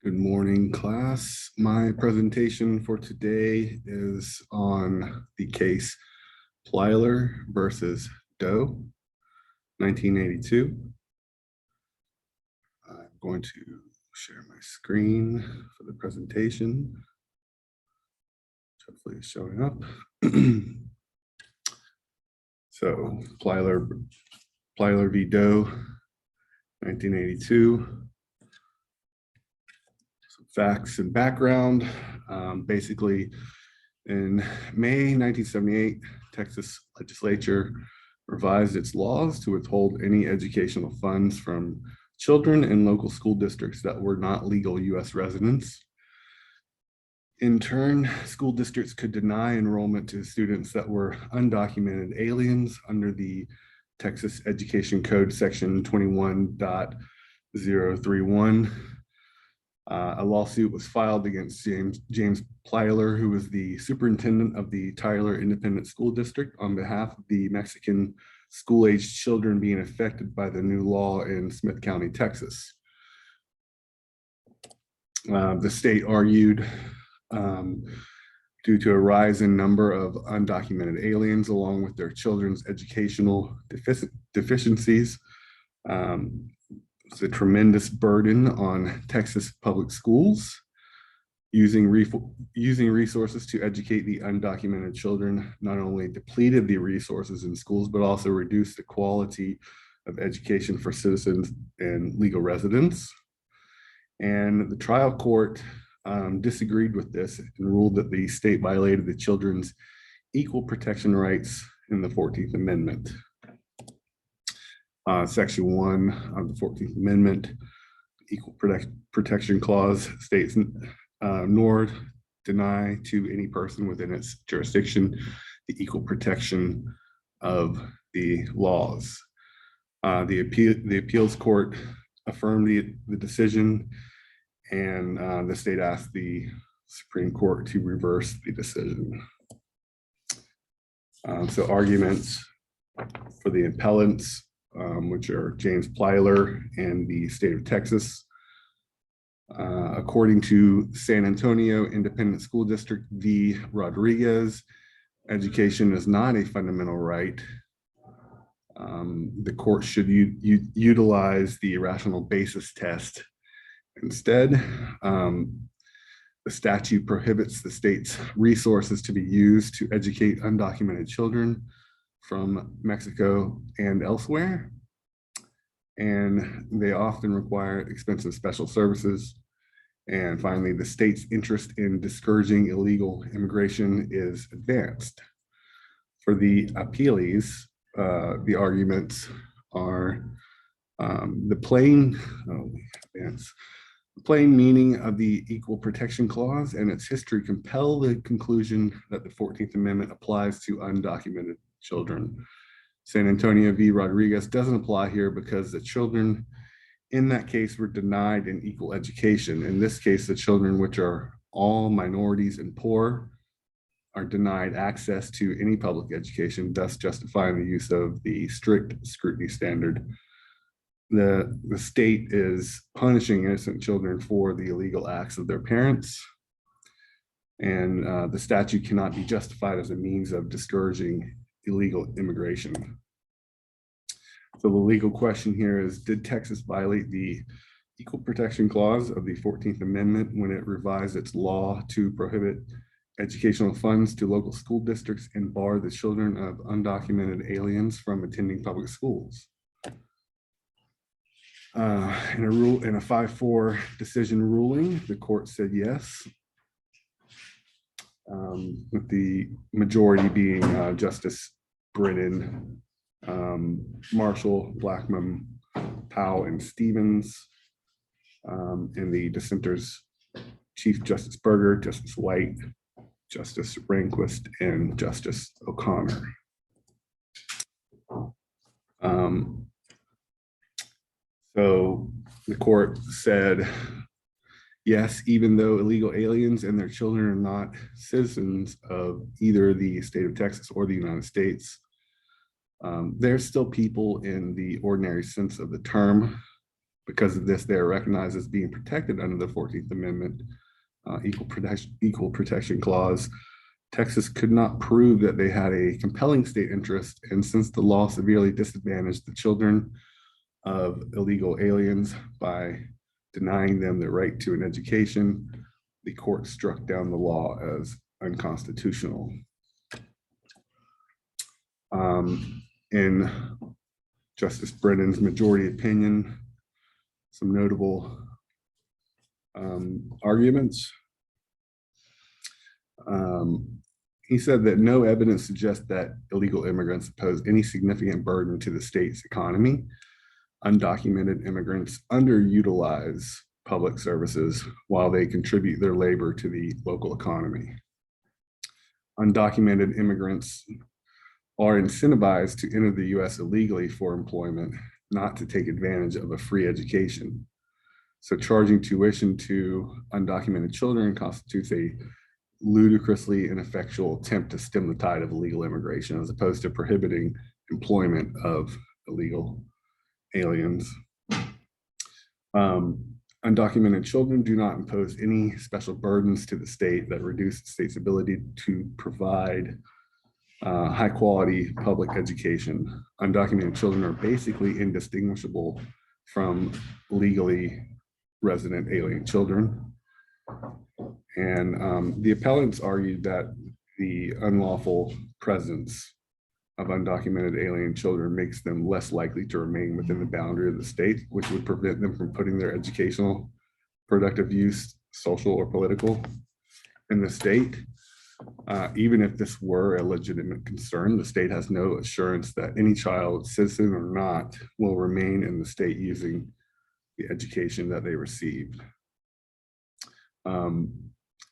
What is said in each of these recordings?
Good morning, class. My presentation for today is on the case Plyler versus Doe, 1982. I'm going to share my screen for the presentation. Hopefully it's showing up. So Plyler v. Doe, 1982. Facts and background. Basically, in May 1978, Texas legislature revised its laws to withhold any educational funds from children in local school districts that were not legal U.S. residents. In turn, school districts could deny enrollment to students that were undocumented aliens under the Texas Education Code section 21.031. A lawsuit was filed against James Plyler, who was the superintendent of the Tyler Independent School District, on behalf of the Mexican school-aged children being affected by the new law in Smith County, Texas. The state argued due to a rise in number of undocumented aliens, along with their children's educational deficiencies, it's a tremendous burden on Texas public schools. Using resources to educate the undocumented children not only depleted the resources in schools, but also reduced the quality of education for citizens and legal residents. And the trial court disagreed with this and ruled that the state violated the children's equal protection rights in the 14th Amendment. Section 1 of the 14th Amendment, Equal Protection Clause, states nor deny to any person within its jurisdiction the equal protection of the laws. The appeals court affirmed the decision, and the state asked the Supreme Court to reverse the decision. So arguments for the appellants, which are James Plyler and the state of Texas. According to San Antonio Independent School District v. Rodriguez, education is not a fundamental right. The court should utilize the rational basis test instead. The statute prohibits the state's resources to be used to educate undocumented children from Mexico and elsewhere. And they often require expensive special services. And finally, the state's interest in discouraging illegal immigration is advanced. For the appealees, the arguments are the plain meaning of the Equal Protection Clause and its history compel the conclusion that the 14th Amendment applies to undocumented children. San Antonio v. Rodriguez doesn't apply here because the children in that case were denied an equal education. In this case, the children, which are all minorities and poor, are denied access to any public education, thus justifying the use of the strict scrutiny standard. The state is punishing innocent children for the illegal acts of their parents, and the statute cannot be justified as a means of discouraging illegal immigration. So the legal question here is, did Texas violate the Equal Protection Clause of the 14th Amendment when it revised its law to prohibit educational funds to local school districts and bar the children of undocumented aliens from attending public schools? In a 5-4 decision ruling, the court said yes, with the majority being Justice Brennan, Marshall, Blackmun, Powell, and Stevens, and the dissenters, Chief Justice Berger, Justice White, Justice Rehnquist, and Justice O'Connor. So the court said, yes, even though illegal aliens and their children are not citizens of either the state of Texas or the United States, they're still people in the ordinary sense of the term. Because of this, they are recognized as being protected under the 14th Amendment Equal Protection Clause. Texas could not prove that they had a compelling state interest, and since the law severely disadvantaged the children of illegal aliens by denying them the right to an education, the court struck down the law as unconstitutional. In Justice Brennan's majority opinion, some notable arguments. He said that no evidence suggests that illegal immigrants pose any significant burden to the state's economy. Undocumented immigrants underutilize public services while they contribute their labor to the local economy. Undocumented immigrants are incentivized to enter the U.S. illegally for employment, not to take advantage of a free education. So charging tuition to undocumented children constitutes a ludicrously ineffectual attempt to stem the tide of illegal immigration, as opposed to prohibiting employment of illegal aliens. Undocumented children do not impose any special burdens to the state that reduce the state's ability to provide high quality public education. Undocumented children are basically indistinguishable from legally resident alien children. And the appellants argued that the unlawful presence of undocumented alien children makes them less likely to remain within the boundary of the state, which would prevent them from putting their educational, productive use, social or political, in the state. Even if this were a legitimate concern, the state has no assurance that any child, citizen or not, will remain in the state using the education that they received.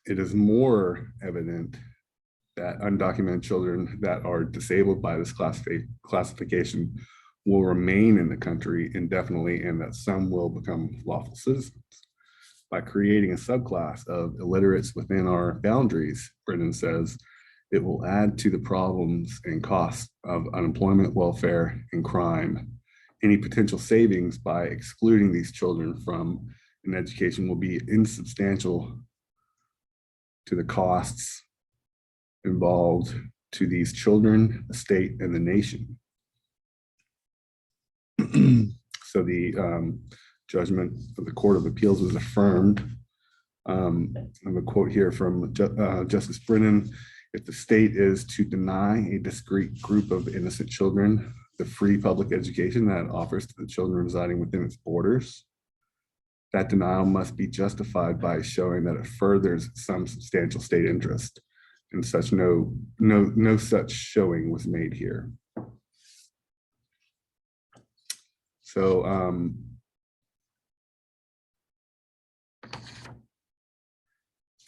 It is more evident that undocumented children that are disabled by this classification will remain in the country indefinitely, and that some will become lawful citizens. By creating a subclass of illiterates within our boundaries, Brennan says, it will add to the problems and costs of unemployment, welfare, and crime. Any potential savings by excluding these children from an education will be insubstantial to the costs involved to these children, the state, and the nation. So the judgment of the Court of Appeals was affirmed. I have a quote here from Justice Brennan. If the state is to deny a discrete group of innocent children the free public education that it offers to the children residing within its borders, that denial must be justified by showing that it furthers some substantial state interest, and such no such showing was made here. So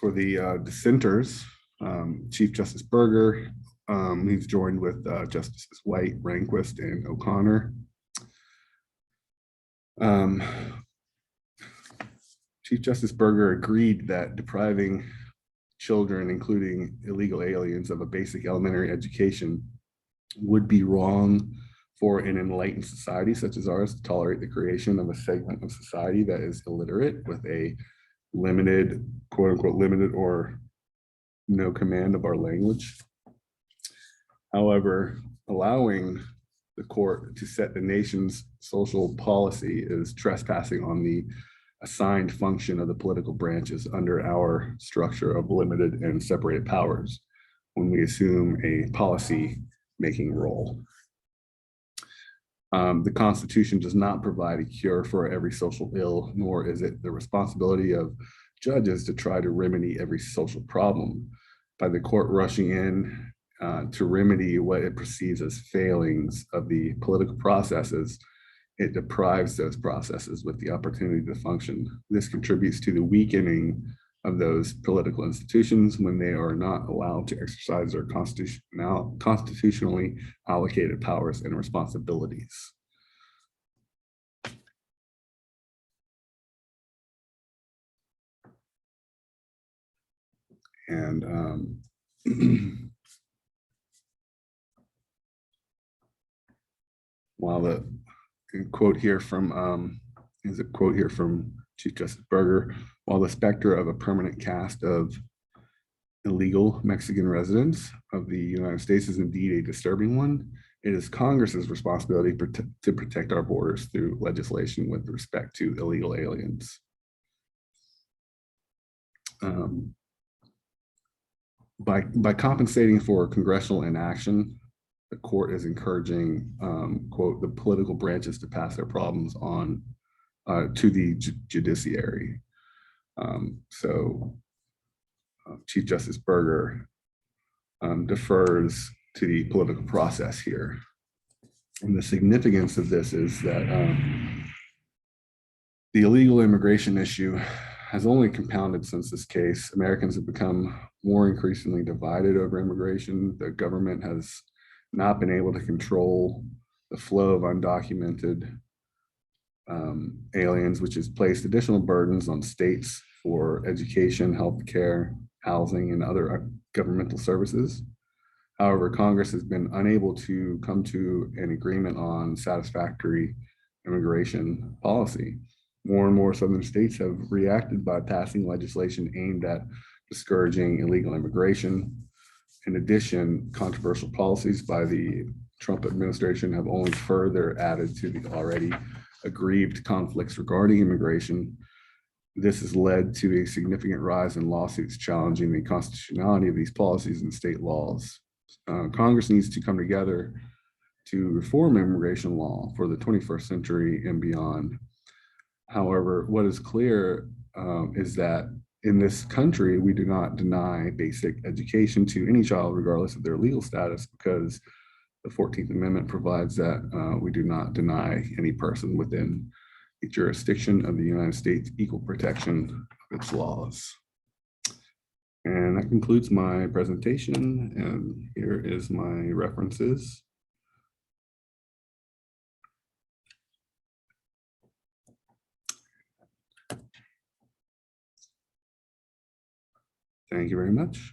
for the dissenters, Chief Justice Berger, he's joined with Justices White, Rehnquist, and O'Connor. Chief Justice Berger agreed that depriving children, including illegal aliens, of a basic elementary education would be wrong for an enlightened society such as ours to tolerate the creation of a segment of society that is illiterate with a limited, quote unquote, limited or no command of our language. However, allowing the court to set the nation's social policy is trespassing on the assigned function of the political branches under our structure of limited and separated powers when we assume a policy making role. The Constitution does not provide a cure for every social ill, nor is it the responsibility of judges to try to remedy every social problem. By the court rushing in to remedy what it perceives as failings of the political processes, it deprives those processes with the opportunity to function. This contributes to the weakening of those political institutions when they are not allowed to exercise their constitutionally allocated powers and responsibilities. And while the quote here from is a quote here from Chief Justice Berger. While the specter of a permanent cast of illegal Mexican residents of the United States is indeed a disturbing one, it is Congress's responsibility to protect our borders through legislation with respect to illegal aliens. By compensating for congressional inaction, the court is encouraging, quote, the political branches to pass their problems on to the judiciary. Chief Justice Berger defers to the political process here. And the significance of this is that the illegal immigration issue has only compounded since this case. Americans have become more increasingly divided over immigration. The government has not been able to control the flow of undocumented aliens, which has placed additional burdens on states for education, healthcare, housing, and other governmental services. However, Congress has been unable to come to an agreement on satisfactory immigration policy. More and more southern states have reacted by passing legislation aimed at discouraging illegal immigration. In addition, controversial policies by the Trump administration have only further added to the already aggrieved conflicts regarding immigration. This has led to a significant rise in lawsuits challenging the constitutionality of these policies and state laws. Congress needs to come together to reform immigration law for the 21st century and beyond. However, what is clear is that in this country, we do not deny basic education to any child, regardless of their legal status, because the 14th Amendment provides that we do not deny any person within the jurisdiction of the United States equal protection of its laws. And that concludes my presentation, and here is my references. Thank you very much.